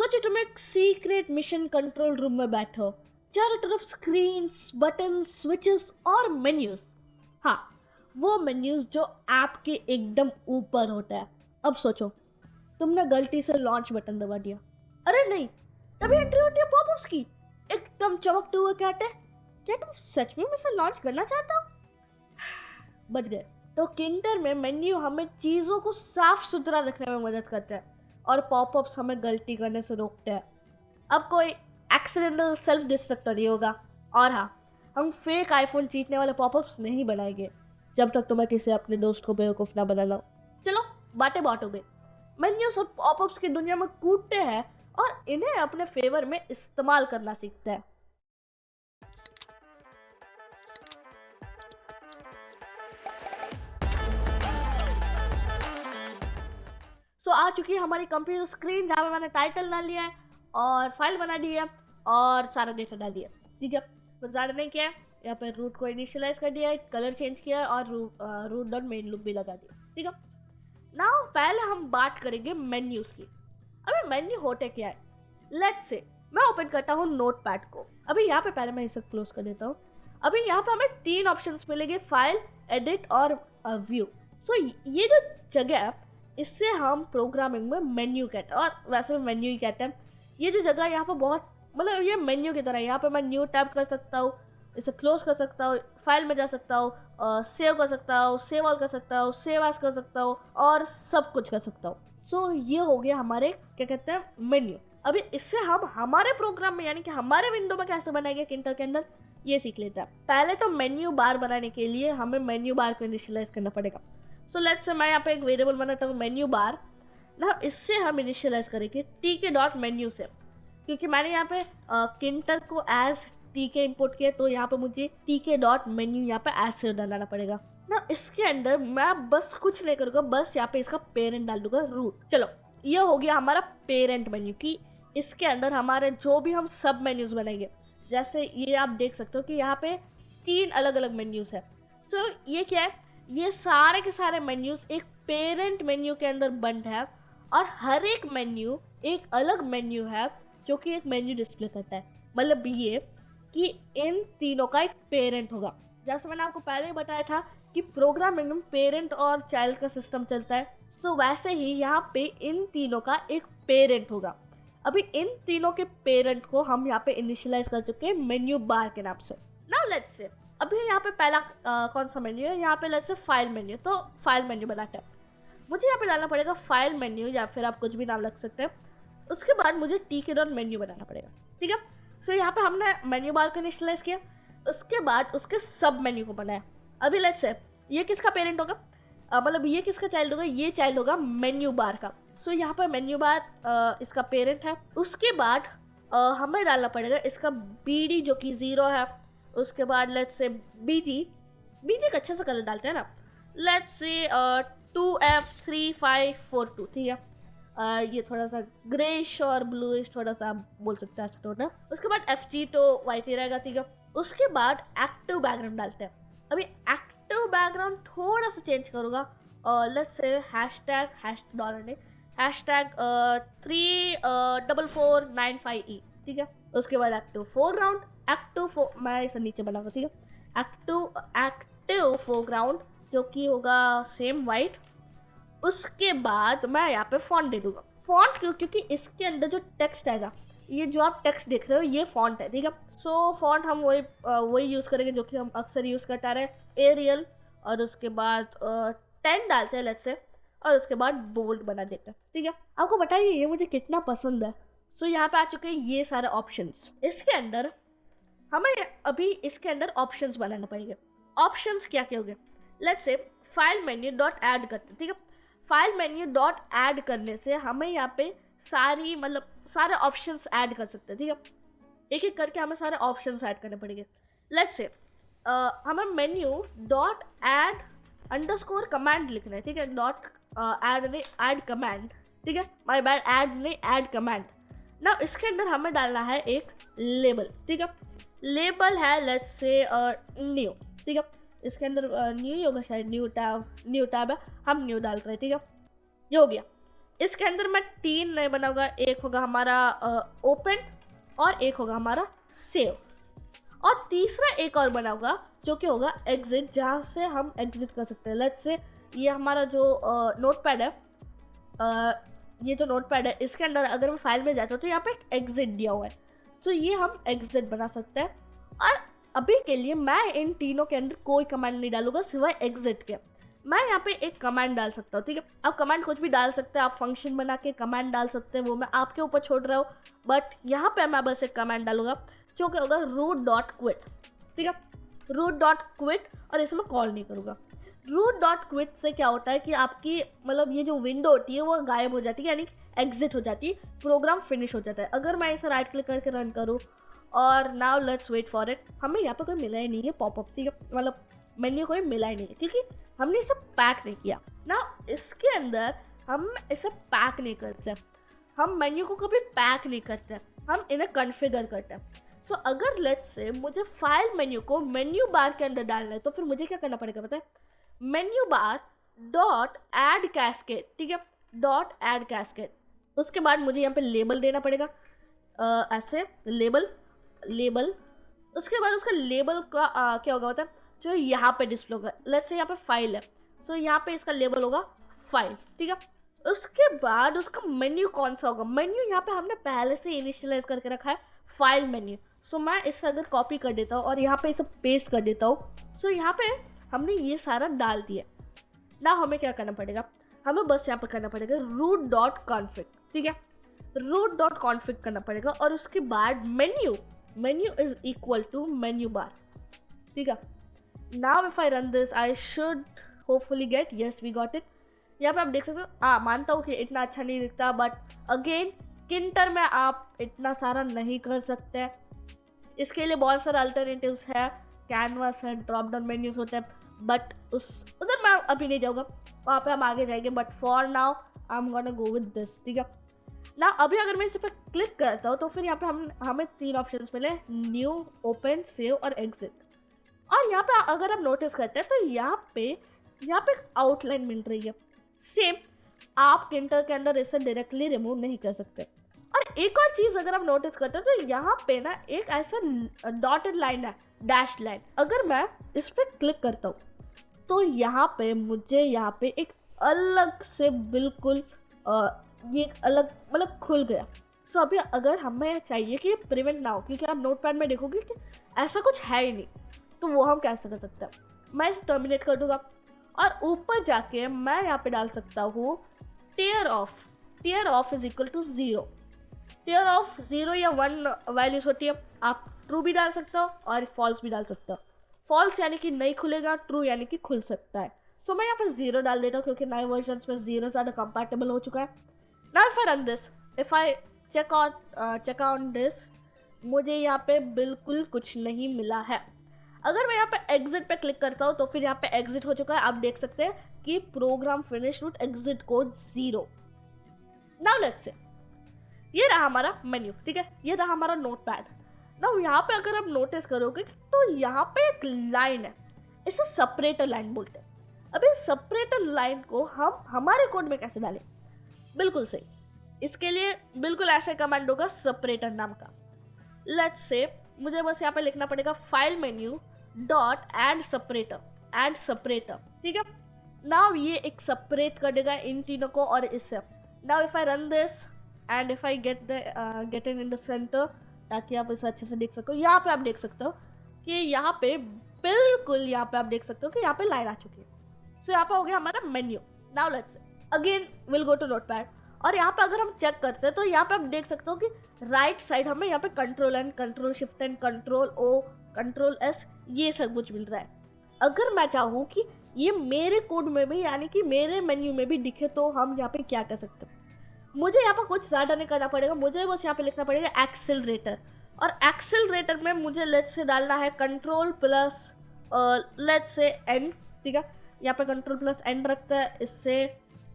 सोचो तुम एक सीक्रेट मिशन कंट्रोल रूम में बैठे हो, चारों तरफ स्क्रीन्स, बटन, स्विचेस और मेन्यूज। हाँ, वो मेन्यूज जो ऐप के एकदम ऊपर होता है। अब सोचो, तुमने गलती से लॉन्च बटन दबा दिया। अरे नहीं, तभी एंट्री होती है पॉपअप्स की, एकदम चमकते हुए कहते हैं, क्या तुम सच में मिशन लॉन्च करना चाहते हो? बच गए। तो किंडर में मेन्यू हमें चीज़ों को साफ सुथरा रखने में मदद करता है और पॉपअप्स हमें गलती करने से रोकते हैं। अब कोई एक्सीडेंटल सेल्फ डिस्ट्रक्ट नहीं होगा। और हाँ, हम फेक आईफोन जीतने वाले पॉपअप्स नहीं बनाएंगे जब तक तुम्हें किसी अपने दोस्त को बेवकूफ़ ना बना लो। चलो, बातें बात हो गई। मेन्यूज और पॉपअप्स की दुनिया में कूदते हैं और इन्हें अपने फेवर में इस्तेमाल करना सीखते हैं। सो आ चुकी है हमारी कंप्यूटर स्क्रीन, जहाँ पे मैंने टाइटल डाल लिया है और फाइल बना दी है और सारा डेटा डाल दिया। ठीक है, बस ज़्यादा नहीं किया है। यहाँ पे रूट को इनिशियलाइज कर दिया है, कलर चेंज किया है और रूट डॉट मेन लूप भी लगा दिया। ठीक है, नाउ पहले हम बात करेंगे मेन्यूज की। अभी मेन्यू होते क्या है? लेट्स से मैं ओपन करता हूँ नोटपैड को। अभी यहाँ पे पहले मैं इसे क्लोज कर देता हूँ। अभी यहाँ पे हमें 3 ऑप्शंस मिलेंगे, फाइल, एडिट और व्यू। सो ये जो जगह है, इससे हम प्रोग्रामिंग में मेन्यू कहते हैं, और वैसे भी मेन्यू ही कहते हैं। ये जो जगह यहाँ पर बहुत, मतलब ये मेन्यू की तरह है। यहाँ पे मैं न्यू टैब कर सकता हूँ, इसे क्लोज कर सकता हूँ, फाइल में जा सकता हूँ, सेव कर सकता हूँ, सेव ऑल कर सकता हूँ, सेव एज कर सकता हूँ और सब कुछ कर सकता हूँ। सो ये हो गया हमारे क्या कहते हैं मेन्यू। अभी इससे हम हमारे प्रोग्राम में, यानी कि हमारे विंडो में कैसे बनाएंगे किंडर के अंदर, ये सीख लेते हैं। पहले तो मेन्यू बार बनाने के लिए हमें मेन्यू बार को इनिशियलाइज करना पड़ेगा। सो लेट्स से मैं यहाँ पे एक वेरिएबल बनाता हूँ मेन्यू बार ना, इससे हम इनिशियलाइज करेंगे tk डॉट मेन्यू से, क्योंकि मैंने यहाँ पे किंटर को एज tk इंपोर्ट किया, तो यहाँ पे मुझे tk डॉट मेन्यू यहाँ पे एज से डालना पड़ेगा ना। इसके अंदर मैं बस कुछ नहीं करूँगा, बस यहाँ पे इसका पेरेंट डाल दूंगा रूट। चलो, ये हो गया हमारा पेरेंट मेन्यू की इसके अंदर हमारे जो भी हम सब मेन्यूज बनाएंगे। जैसे ये आप देख सकते हो कि यहाँ पे 3 अलग अलग मेन्यूज है। सो ये क्या है, ये सारे के सारे मेन्यूज एक पेरेंट मेन्यू के अंदर बंद है और हर एक मेन्यू एक अलग मेन्यू है जो कि एक मेन्यू डिस्प्ले करता है। मतलब ये कि इन तीनों का एक पेरेंट होगा। जैसे मैंने आपको पहले ही बताया था कि प्रोग्रामिंग में पेरेंट और चाइल्ड का सिस्टम चलता है, सो वैसे ही यहाँ पे इन तीनों का एक पेरेंट होगा। अभी इन तीनों के पेरेंट को हम यहाँ पे इनिशियलाइज कर चुके हैं मेन्यू बार के नाम से। नाउ लेट्स से अभी यहाँ पे पहला कौन सा मेन्यू है, यहाँ पे लेट्स से फाइल मेन्यू। तो फाइल मेन्यू बनाते हैं, मुझे यहाँ पे डालना पड़ेगा फाइल मेन्यू, या फिर आप कुछ भी नाम रख सकते हैं। उसके बाद मुझे tk डॉट मेन्यू बनाना पड़ेगा। ठीक है, सो यहाँ पे हमने मेन्यू बार को इनिशियलाइज किया, उसके बाद उसके सब मेन्यू को बनाया। अभी लेट्स से ये किसका पेरेंट होगा, मतलब ये किसका चाइल्ड होगा, ये चाइल्ड होगा मेन्यू बार का। सो यहाँ पर मेन्यू बार इसका पेरेंट है। उसके बाद हमें डालना पड़ेगा इसका bd जो कि 0 है। उसके बाद लेट्स से bg का अच्छे से कलर डालते हैं ना, लेट्स से 2f3542। ठीक है, ये थोड़ा सा ग्रेश और ब्लूइश, थोड़ा सा आप बोल सकते हैं ऐसा टोन है। उसके बाद fg तो वाइट ही रहेगा। ठीक है, उसके बाद एक्टिव बैकग्राउंड डालते हैं। अभी एक्टिव बैकग्राउंड थोड़ा सा चेंज करूँगा, लेट्स से हैशटैग 34495E। ठीक है, उसके बाद एक्टिव फोरग्राउंड, मैं इसे नीचे बनाऊंगा। ठीक है, एक्टिव फोरग्राउंड जो कि होगा सेम वाइट। उसके बाद मैं यहाँ पे फॉन्ट दे दूंगा। फॉन्ट क्यों? क्योंकि इसके अंदर जो टेक्स्ट आएगा, ये जो आप टेक्स्ट देख रहे हो, ये फॉन्ट है। ठीक है, सो फॉन्ट हम वही यूज़ करेंगे जो कि हम अक्सर यूज़ करते रहे, एरियल। और उसके बाद 10 डालते हैं लेट्स से, और उसके बाद बोल्ड बना देते हैं। ठीक है, आपको बताइए ये मुझे कितना पसंद है। सो यहाँ पे आ चुके हैं ये सारे ऑप्शंस। इसके अंदर हमें अभी इसके अंदर ऑप्शंस बनाने पड़ेंगे। ऑप्शंस क्या क्या हो गए, let's say file menu dot add करते हैं। ठीक है, फाइल मेन्यू डॉट ऐड करने से हमें यहाँ पे सारे ऑप्शंस ऐड कर सकते हैं। ठीक है, एक एक करके हमें सारे ऑप्शंस ऐड करने पड़ेंगे। लेट्स से हमें menu dot add underscore command लिखना है। ठीक है, डॉट ऐड कमांड। ठीक है, माय बैड, ऐड कमांड ना। इसके अंदर हमें डालना है एक लेबल। ठीक है, लेबल है लेट्स से न्यू। ठीक है, इसके अंदर न्यू ही होगा शायद, न्यू टैब है, हम न्यू डाल रहे हैं। ठीक है, ये हो गया। इसके अंदर मैं 3 नए बनाऊंगा, एक होगा हमारा ओपन और एक होगा हमारा सेव, और तीसरा एक और बनाऊंगा जो कि होगा एग्जिट, जहाँ से हम एग्जिट कर सकते हैं। लेट्स से ये हमारा जो नोटपैड है, ये जो नोटपैड है इसके अंदर अगर मैं फाइल में जाता हूँ तो यहाँ पे एक एग्जिट दिया हुआ है, सो ये हम एग्जिट बना सकते हैं। और अभी के लिए मैं इन तीनों के अंदर कोई कमांड नहीं डालूंगा सिवाय एग्जिट के। मैं यहाँ पे एक कमांड डाल सकता हूँ, ठीक है। आप कमांड कुछ भी डाल सकते हैं, आप फंक्शन बना के कमांड डाल सकते हैं, वो मैं आपके ऊपर छोड़ रहा हूँ। बट यहाँ पे मैं बस एक कमांड डालूंगा जो कि होगा root.quit, ठीक है, root.quit, और इसे मैं कॉल नहीं करूँगा। root.quit से क्या होता है कि आपकी मतलब ये जो विंडो होती है वो गायब हो जाती है, यानी एग्जिट हो जाती है, प्रोग्राम फिनिश हो जाता है। अगर मैं इसे राइट क्लिक करके रन करूँ और now let's wait for it, हमें यहाँ पे कोई मिला ही नहीं है पॉपअप, ठीक है, मतलब मेन्यू कोई मिला ही नहीं है क्योंकि हमने इसे पैक नहीं किया ना। इसके अंदर हम इसे पैक नहीं करते, हम मेन्यू को कभी पैक नहीं करते, हम इन्हें कॉन्फ़िगर करते हैं। सो अगर लेट्स से मुझे फाइल मेन्यू को मेन्यू बार के अंदर डालना है तो फिर मुझे क्या करना पड़ेगा पता है, menu bar dot add cascade, ठीक है, डॉट ऐड कैस्केड। उसके बाद मुझे यहाँ पे लेबल देना पड़ेगा, ऐसे लेबल। उसके बाद उसका लेबल का क्या होगा पता है, जो यहाँ पे डिस्प्ले होगा। लेट्स से यहाँ पे फाइल है, सो यहाँ पे इसका लेबल होगा फाइल, ठीक है। उसके बाद उसका मेन्यू कौन सा होगा, मेन्यू यहाँ पे हमने पहले से इनिशियलाइज करके रखा है फाइल मेन्यू। सो मैं इससे अगर कॉपी कर देता हूँ और यहाँ पे इसे पेस्ट कर देता हूँ, सो यहाँ पे हमने ये सारा डाल दिया। ना हमें क्या करना पड़ेगा, हमें बस यहाँ पे करना पड़ेगा root.config, ठीक है, root.config करना पड़ेगा, और उसके बाद menu is equal to menu bar, ठीक है। Now if I run this I should hopefully get yes we got it. यहाँ पे आप देख सकते हो, मानता हूँ कि इतना अच्छा नहीं दिखता, बट अगेन किंटर में आप इतना सारा नहीं कर सकते, इसके लिए बहुत सारे अल्टरनेटिव्स है, कैनवास है, ड्रॉप डाउन मेन्यूज होते हैं, बट उधर मैं अभी नहीं जाऊँगा, वहाँ पे हम आगे जाएंगे। But for now I am gonna go with this, ठीक है ना। अभी अगर मैं इस पर क्लिक करता हूँ तो फिर यहाँ पे हमें 3 ऑप्शंस मिले, न्यू, ओपन, सेव और एग्जिट। और यहाँ पे अगर आप नोटिस करते हैं तो यहाँ पे एक आउटलाइन मिल रही है। सेम आप किंटर के अंदर इसे डायरेक्टली रिमूव नहीं कर सकते। और एक और चीज़ अगर आप नोटिस करते हैं तो यहाँ पे ना एक ऐसा डॉटेड लाइन है, डैश लाइन। अगर मैं इस पर क्लिक करता हूँ तो यहाँ पे मुझे यहाँ पे एक अलग से बिल्कुल ये एक अलग मतलब खुल गया। सो अभी अगर हमें चाहिए कि ये प्रिवेंट ना हो, क्योंकि आप नोटपैड में देखोगे कि ऐसा कुछ है ही नहीं, तो वो हम कैसे कर सकते हैं। मैं इसे टर्मिनेट कर दूंगा और ऊपर जाके मैं यहाँ पे डाल सकता हूँ tare of is equal to 0। Tare of 0 या 1 वैल्यूज होती है, आप ट्रू भी डाल सकते हो और फॉल्स भी डाल सकते हो। फॉल्स यानी कि नहीं खुलेगा, ट्रू यानी कि खुल सकता है। सो मैं यहाँ पे 0 डाल देता हूँ क्योंकि नए वर्जन में 0 ज़्यादा कंपैटिबल हो चुका है। Now if I run this, if I check on this, मुझे यहाँ पे बिल्कुल कुछ नहीं मिला है। अगर मैं यहाँ पे एग्जिट पे क्लिक करता हूँ तो फिर यहाँ पे एग्जिट हो चुका है। आप देख सकते हैं कि program finish with exit code 0। Now let's say ये रहा हमारा मेन्यू, ठीक है, ये रहा हमारा नोटपैड। नाउ यहाँ पे अगर आप नोटिस करोगे तो यहाँ पे एक लाइन है, इसे सेपरेटर लाइन बोलते हैं। अभी सेपरेटर लाइन को हम हमारे कोड में कैसे डालें, बिल्कुल सही, इसके लिए बिल्कुल ऐसा कमांड होगा सेपरेटर नाम का। लेट्स से मुझे बस यहाँ पे लिखना पड़ेगा file menu dot add separator, ठीक है। नाउ ये एक सेपरेट कर देगा इन तीनों को और इससे। Now if I run this and if I get in the centre, ताकि आप इसे अच्छे से देख सको। यहाँ पे आप देख सकते हो कि यहाँ पे बिल्कुल यहाँ पे आप देख सकते हो कि यहाँ पे लाइन आ चुकी है। सो यहाँ पे हो गया हमारा menu. Now let's again will go to Notepad, और यहाँ पे अगर हम चेक करते हैं तो यहाँ पे आप देख सकते हो कि राइट साइड हमें यहाँ पे control N, control shift N, control O, control S, ये सब कुछ मिल रहा है। अगर मैं चाहूँ कि ये मेरे कोड में भी यानी कि मेरे मेन्यू में भी दिखे तो हम यहाँ पे क्या कर सकते हैं। मुझे यहाँ पर कुछ ज़्यादा नहीं करना पड़ेगा, मुझे बस यहाँ पे लिखना पड़ेगा एक्सेलरेटर, और एक्सेलरेटर में मुझे लेट्स से डालना है control plus let's say N, ठीक है। यहाँ पे कंट्रोल प्लस एन रखते हैं, इससे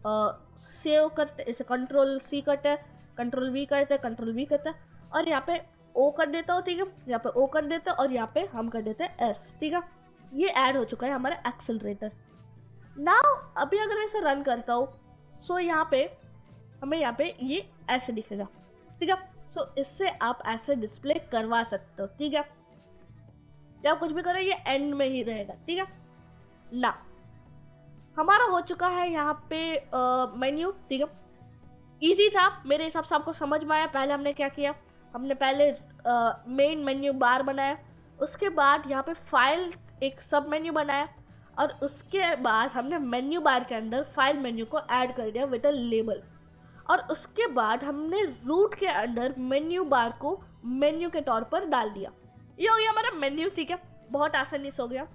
सेव करते, इसे कंट्रोल सी करते हैं, कंट्रोल वी करते हैं, कंट्रोल वी करते हैं, और यहाँ पे ओ कर देता हूँ, ठीक है, यहाँ पे ओ कर देते हैं और यहाँ पे हम कर देते हैं एस, ठीक है। ये ऐड हो चुका है हमारा एक्सेलरेटर। नाउ अभी अगर मैं इसे रन करता हूँ, सो यहाँ पे हमें यहाँ पे ये ऐसे दिखेगा, ठीक है। सो इससे आप ऐसे डिस्प्ले करवा सकते हो, ठीक है। जब कुछ भी करो ये एंड में ही रहेगा, ठीक है ना। हमारा हो चुका है यहाँ पे मेन्यू, ठीक है। इजी था मेरे हिसाब से, आपको समझ में आया। पहले हमने क्या किया, हमने पहले मेन मेन्यू बार बनाया, उसके बाद यहाँ पे फाइल एक सब मेन्यू बनाया, और उसके बाद हमने मेन्यू बार के अंदर फाइल मेन्यू को ऐड कर दिया विद अ लेबल, और उसके बाद हमने रूट के अंदर मेन्यू बार को मेन्यू के तौर पर डाल दिया। ये हो गया हमारा मेन्यू, ठीक है। बहुत आसानी से हो गया।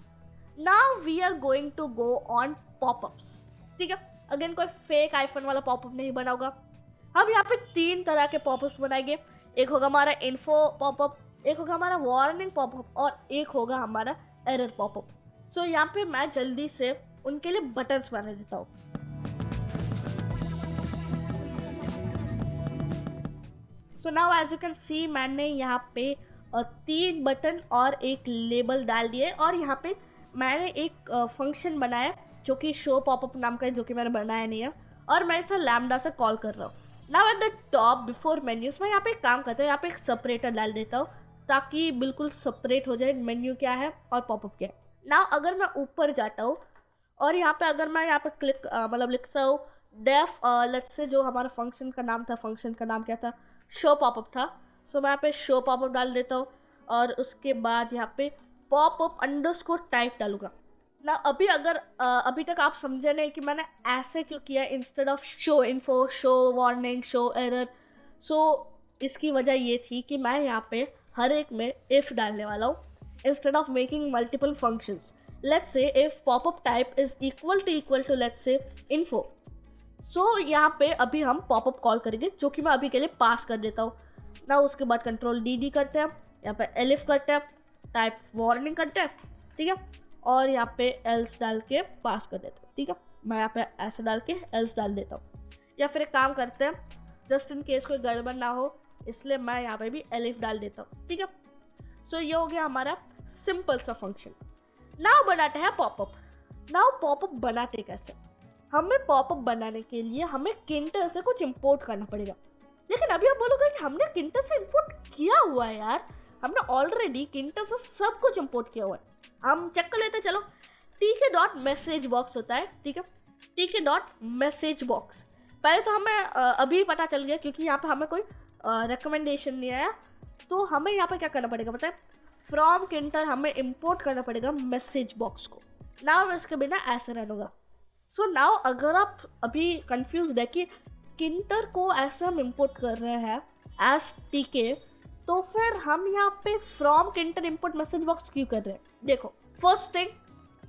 Now we are going to go on popups, ठीक है। अगेन कोई फेक आईफोन वाला पॉपअप नहीं बना होगा। हम यहाँ पे 3 तरह के पॉपअप्स बनाएंगे। एक होगा हमारा इन्फो पॉपअप, एक होगा हमारा वार्निंग पॉपअप, और एक होगा हमारा एरर पॉपअप। सो यहाँ पे मैं जल्दी से उनके लिए बटन्स बना देता हूँ। So now as you can see, मैंने यहाँ पे 3 बटन और एक लेबल डाल दिए, और यहाँ पे मैंने एक फंक्शन बनाया जो कि शो पॉपअप नाम का है, जो कि मैंने बनाया नहीं है, और मैं इसे लैम्डा से कॉल कर रहा हूँ। Now at the top before menus में यहाँ पे एक काम करता हूँ, यहाँ पे एक सेपरेटर डाल देता हूँ ताकि बिल्कुल सेपरेट हो जाए मेन्यू क्या है और पॉपअप क्या है। नाउ अगर मैं ऊपर जाता हूँ और यहाँ पे अगर मैं यहाँ पे क्लिक मतलब लिखता हूँ डेफ, लेट्स से जो हमारा फंक्शन का नाम था, फंक्शन का नाम क्या था, शो पॉपअप था। सो मैं यहाँ पे शो पॉपअप डाल देता हूँ, और उसके बाद यहाँ पे पॉपअप अंडरस्कोर टाइप डालूंगा ना। अभी अगर अभी तक आप समझे नहीं कि मैंने ऐसे क्यों किया instead of show info, show warning, show error. So इसकी वजह ये थी कि मैं यहाँ पे हर एक में इफ डालने वाला हूँ instead of making multiple functions. Let's say if popup type is equal to let's say info. So यहाँ पे अभी हम पॉपअप कॉल करेंगे, जो कि मैं अभी के लिए पास कर देता हूँ ना। उसके बाद कंट्रोल डी करते हैं, यहाँ पे एलिफ करते हैं, टाइप वार्निंग करते हैं, ठीक है, और यहाँ पे एल्स डाल के पास कर देता हूँ, ठीक है। मैं यहाँ पे ऐसे डाल के एल्स डाल देता हूँ, या फिर एक काम करते हैं, जस्ट इन केस कोई गड़बड़ ना हो इसलिए मैं यहाँ पे भी एलिफ डाल देता हूँ, ठीक है। सो ये हो गया हमारा सिंपल सा फंक्शन। नाउ बनाते हैं पॉपअप। नाउ पॉपअप बनाते कैसे, हमें पॉपअप बनाने के लिए हमें किंटर से कुछ इंपोर्ट करना पड़ेगा। लेकिन अभी आप बोलोगे कि हमने किंटर से इंपोर्ट किया हुआ है यार, हमने ऑलरेडी किंटर से सब कुछ इंपोर्ट किया हुआ है। हम चेक कर लेते, चलो। tk डॉट मैसेज बॉक्स होता है, ठीक है, tk डॉट मैसेज बॉक्स। पहले तो हमें अभी पता चल गया, क्योंकि यहाँ पे हमें कोई रिकमेंडेशन नहीं आया। तो हमें यहाँ पे क्या करना पड़ेगा पता है, फ्रॉम किंटर हमें इंपोर्ट करना पड़ेगा मैसेज बॉक्स को। नाउ इसके बिना ऐसे रन होगा। सो नाउ अगर आप अभी कंफ्यूज है कि किंटर को ऐसे हम इंपोर्ट कर रहे हैं एज tk, तो फिर हम यहाँ पे from tkinter import message box क्यों कर रहे हैं। देखो, फर्स्ट थिंग,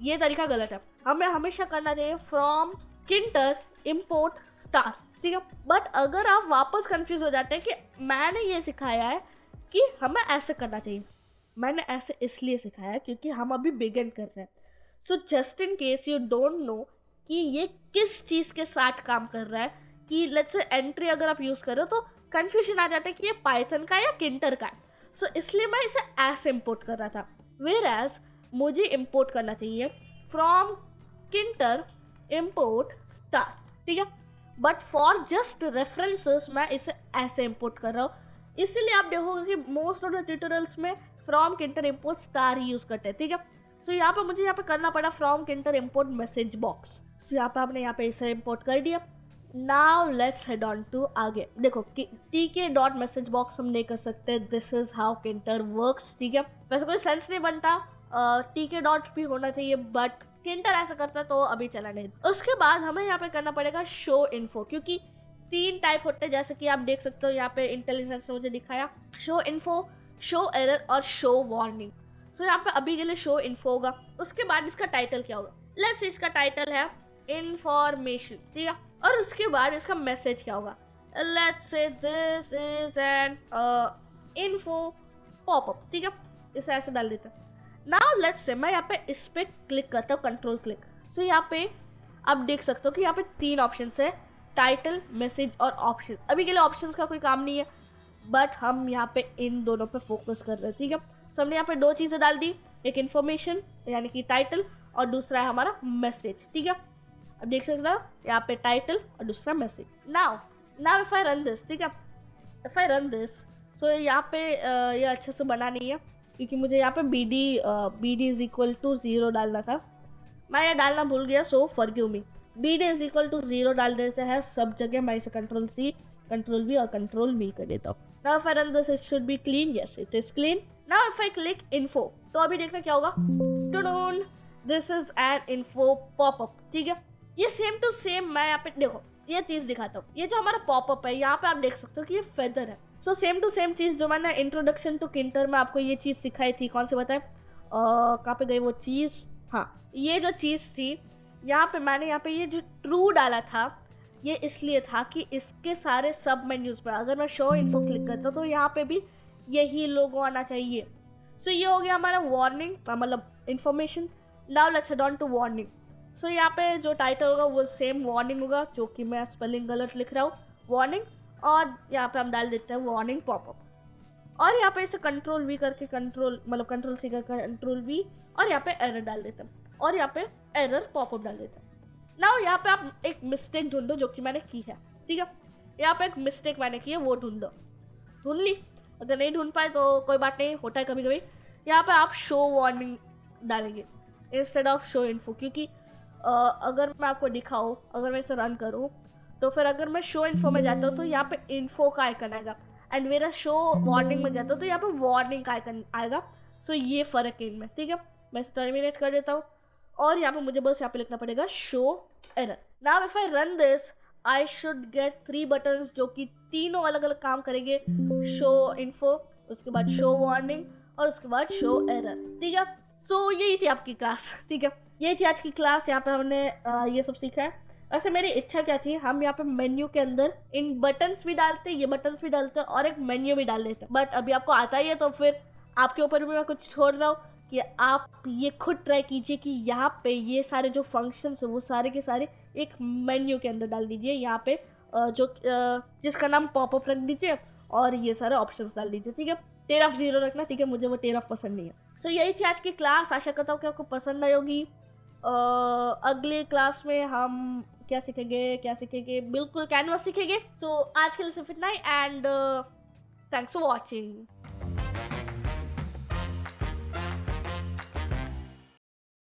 ये तरीका गलत है। हमें हमेशा करना चाहिए फ्रॉम किंटर इंपोर्ट स्टार, ठीक है। बट अगर आप वापस कंफ्यूज हो जाते हैं कि मैंने ये सिखाया है कि हमें ऐसे करना चाहिए, मैंने ऐसे इसलिए सिखाया है क्योंकि हम अभी बिगिन कर रहे हैं। So just in case you don't know कि ये किस चीज़ के साथ काम कर रहा है, कि लेट्स से एंट्री अगर आप यूज़ करो तो कंफ्यूजन आ जाता है कि ये पाइथन का या किंटर का है। सो इसलिए मैं इसे ऐसे इंपोर्ट कर रहा था, वेयर एज मुझे इंपोर्ट करना चाहिए फ्रॉम किंटर इंपोर्ट स्टार, ठीक है। बट फॉर जस्ट रेफरेंसेस मैं इसे ऐसे इंपोर्ट कर रहा हूँ। इसीलिए आप देखोगे कि मोस्ट ऑफ द ट्यूटोरियल्स में फ्रॉम किंटर इंपोर्ट स्टार ही यूज़ करते हैं, ठीक है। सो यहाँ पर मुझे यहाँ पे करना पड़ा from tkinter import message box. So यहाँ पे हमने यहाँ पे इसे इंपोर्ट कर दिया। Now let's head on to आगे। देखो, tk डॉट मैसेज बॉक्स हम नहीं कर सकते, दिस इज हाउ किंटर वर्क्स, ठीक है। वैसे कोई सेंस नहीं बनता, tk डॉट भी होना चाहिए, बट किंटर ऐसा करता तो अभी चला नहीं। उसके बाद हमें यहाँ पे करना पड़ेगा शो इन्फो, क्योंकि 3 टाइप होते हैं, जैसे कि आप देख सकते हो यहाँ पे इंटेलिजेंस ने मुझे दिखाया, शो इन्फो, शो एरर और शो वार्निंग। सो यहाँ पे अभी के लिए शो इन्फो होगा। उसके बाद इसका टाइटल क्या होगा, लेट्स इसका टाइटल है इंफॉर्मेशन, ठीक है। और उसके बाद इसका मैसेज क्या होगा, let's say this is N info popup, ठीक है। इसे ऐसे डाल देता हूँ। नाउ लेट्स से मैं यहाँ पे इस पे क्लिक करता हूँ, कंट्रोल क्लिक। सो यहाँ पे आप देख सकते हो कि यहाँ पे 3 ऑप्शन है, टाइटल, मैसेज और ऑप्शन। अभी के लिए ऑप्शन का कोई काम नहीं है, बट हम यहाँ पे इन दोनों पे फोकस कर रहे हैं, ठीक है। सो हमने यहाँ पे 2 चीज़ें डाल दी, एक इन्फॉर्मेशन यानी कि टाइटल, और दूसरा है हमारा मैसेज, ठीक है। अब देख सकते हो यहाँ पे टाइटल और दूसरा message. Now now if I run this, ठीक है, इफ आई रन दिस, सो यहाँ पे ये अच्छे से बना नहीं है क्योंकि मुझे यहाँ पे B D is equal to 0 डालना था, मैं ये डालना भूल गया, so forgive me. B D is equal to 0 डाल देते हैं सब जगह, मैं इसे कंट्रोल सी, कंट्रोल वी और कंट्रोल वी कर देता हूँ। Now if I run this it should be clean, yes it is clean. Now if I click info, तो अभी देखना क्या होगा, टुडून, this is N info popup, ठीक है। ये सेम टू सेम, मैं यहाँ पे देखो ये चीज दिखाता हूँ, ये जो हमारा पॉपअप है यहाँ पे आप देख सकते हो कि ये फेदर है। सो सेम टू सेम चीज जो मैंने इंट्रोडक्शन टू किंटर में आपको ये चीज सिखाई थी, कौन सी बताए, कहाँ पे गई वो चीज, हाँ ये जो चीज थी यहाँ पे मैंने यहाँ पे ये जो ट्रू डाला था, ये इसलिए था कि इसके सारे सब मेन्यूज पर अगर मैं शो इन्फो क्लिक करता हूँ तो यहाँ पे भी यही लोगो आना चाहिए। सो ये हो गया हमारा वार्निंग, मतलब information. Now let's head on to warning. So यहाँ पे जो टाइटल होगा वो सेम वार्निंग होगा, जो कि मैं स्पेलिंग गलत लिख रहा हूँ, वार्निंग, और यहाँ पे हम डाल देते हैं वार्निंग पॉपअप, और यहाँ पे इसे कंट्रोल वी करके मतलब कंट्रोल सी कर कंट्रोल वी, और यहाँ पे एरर डाल देते हैं, और यहाँ पे एरर पॉपअप डाल देते हैं। नाउ यहाँ पे आप एक मिस्टेक ढूंढो जो कि मैंने की है, ठीक है, यहाँ पे एक मिस्टेक मैंने की है वो ढूंढ ली, अगर नहीं ढूंढ पाए तो कोई बात नहीं, होता है कभी कभी। यहाँ पे आप शो वार्निंग डालेंगे इंस्टेड ऑफ शो इन्फो, क्योंकि अगर मैं आपको दिखाऊँ, अगर मैं इसे रन करूँ तो फिर अगर मैं शो इन्फो में जाता हूँ तो यहाँ पे इन्फो का आइकन आएगा, एंड मेरा शो वार्निंग में जाता हूँ तो यहाँ पे वार्निंग का आइकन आएगा। सो ये फ़र्क है इनमें, ठीक है। मैं इसे टर्मिनेट कर देता हूँ, और यहाँ पे मुझे बस यहाँ पे लिखना पड़ेगा show error. Now if I run this I should get 3 buttons जो कि तीनों अलग अलग काम करेंगे, शो इन्फो, उसके बाद शो वार्निंग, और उसके बाद शो एरर, ठीक है। सो यही थी आपकी क्लास, ठीक है, यही थी आज की क्लास। यहाँ पे हमने ये सब सीखा है। वैसे मेरी इच्छा क्या थी, हम यहाँ पे मेन्यू के अंदर इन बटन्स भी डालते, ये बटन्स भी डालते और एक मेन्यू भी डाल देते, बट अभी आपको आता ही है तो फिर आपके ऊपर भी मैं कुछ छोड़ रहा हूँ कि आप ये खुद ट्राई कीजिए कि यहाँ पे ये सारे जो फंक्शंस है वो सारे के सारे एक मेन्यू के अंदर डाल दीजिए। यहाँ पे जिसका नाम पॉपअप रख दीजिए और ये सारे ऑप्शंस डाल दीजिए, ठीक है। टेर ऑफ 0 रखना, ठीक है, मुझे वो टेर ऑफ पसंद नहीं है। सो यही थी आज की क्लास, आशा करता हूँ कि आपको पसंद आई होगी। अगले क्लास में हम क्या सीखेंगे, बिल्कुल कैनवास सीखेंगे। सो आज के लिए सिर्फ इतना ही, एंड थैंक्स फॉर वॉचिंग।